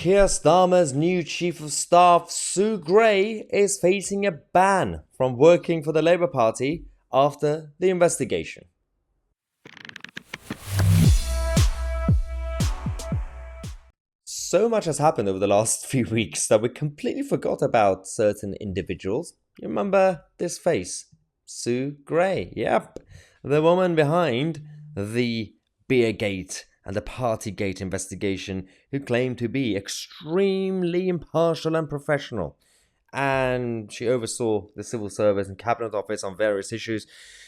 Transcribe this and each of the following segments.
Keir Starmer's new Chief of Staff, Sue Gray, is facing a ban from working for the Labour Party after the investigation. So much has happened over the last few weeks that we completely forgot about certain individuals. You remember this face? Sue Gray, yep. The woman behind the Beergate and the Partygate investigation, who claimed to be extremely impartial and professional. And she oversaw the civil service and cabinet office on various issues.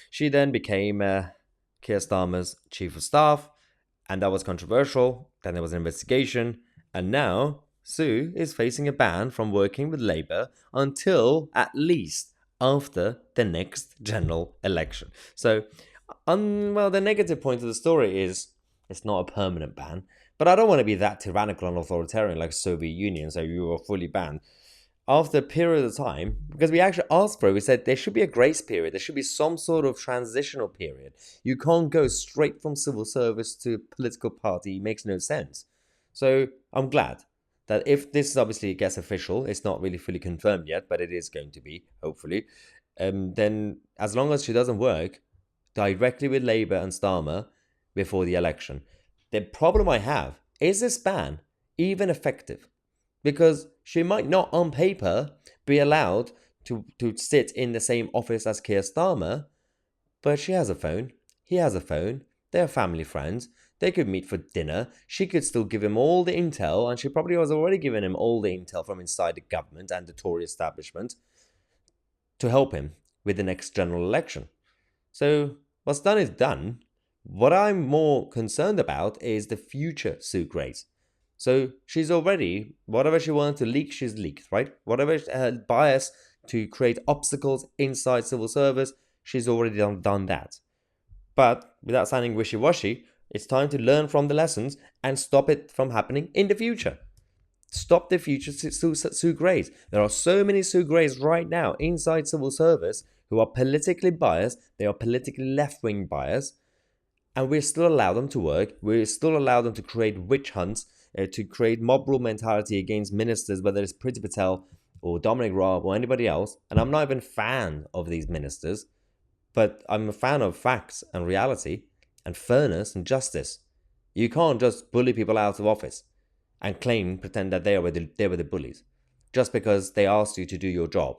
She then became Keir Starmer's chief of staff, and that was controversial. Then there was an investigation, and now Sue is facing a ban from working with Labour until at least after the next general election. So, the negative point of the story is it's not a permanent ban, but I don't want to be that tyrannical and authoritarian like Soviet Union, so you are fully banned. After a period of time, because we actually asked for it, we said there should be a grace period, there should be some sort of transitional period. You can't go straight from civil service to political party, it makes no sense. So I'm glad that if this obviously gets official, it's not really fully confirmed yet, but it is going to be, hopefully, then as long as she doesn't work directly with Labour and Starmer before the election. The problem I have is this ban even effective? Because she might not on paper be allowed to sit in the same office as Keir Starmer, but she has a phone, he has a phone, they're family friends, they could meet for dinner, she could still give him all the intel, and she probably was already giving him all the intel from inside the government and the Tory establishment to help him with the next general election. So what's done is done. What I'm more concerned about is the future Sue Grace. So she's already, whatever she wanted to leak, she's leaked, right? Whatever her bias to create obstacles inside civil service, she's already done that. But without sounding wishy-washy, it's time to learn from the lessons and stop it from happening in the future. Stop the future Sue Grays. There are so many Sue Grays right now inside civil service who are politically biased, they are politically left-wing biased, and we still allow them to work, we still allow them to create witch hunts, to create mob rule mentality against ministers, whether it's Priti Patel or Dominic Raab or anybody else. And I'm not even a fan of these ministers, but I'm a fan of facts and reality and fairness and justice. You can't just bully people out of office and pretend that they were the bullies just because they asked you to do your job.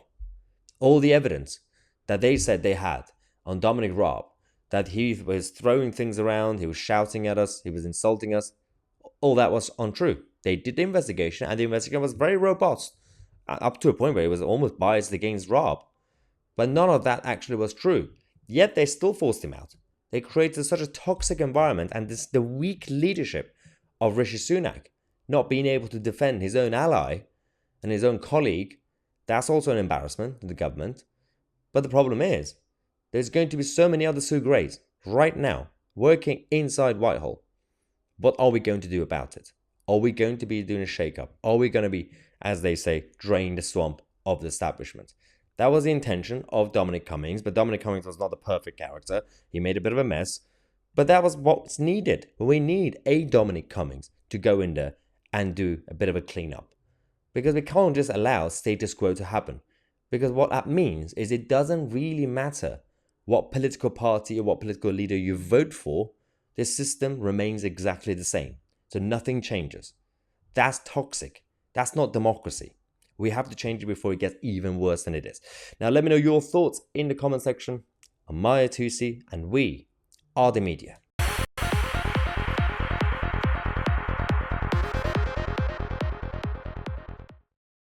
All the evidence that they said they had on Dominic Raab, that he was throwing things around, he was shouting at us, he was insulting us, all that was untrue. They did the investigation, and the investigation was very robust, up to a point where it was almost biased against Raab. But none of that actually was true. Yet they still forced him out. They created such a toxic environment, and the weak leadership of Rishi Sunak, not being able to defend his own ally and his own colleague, that's also an embarrassment to the government. But the problem is, there's going to be so many other Sue Grays right now working inside Whitehall. What are we going to do about it? Are we going to be doing a shake-up? Are we going to be, as they say, drain the swamp of the establishment? That was the intention of Dominic Cummings, but Dominic Cummings was not the perfect character. He made a bit of a mess, but that was what's needed. We need a Dominic Cummings to go in there and do a bit of a cleanup, because we can't just allow status quo to happen, because what that means is it doesn't really matter what political party or what political leader you vote for. The system remains exactly the same. So nothing changes. That's toxic. That's not democracy. We have to change it before it gets even worse than it is. Now, let me know your thoughts in the comment section. I'm Mahyar Tousi, and we are the media.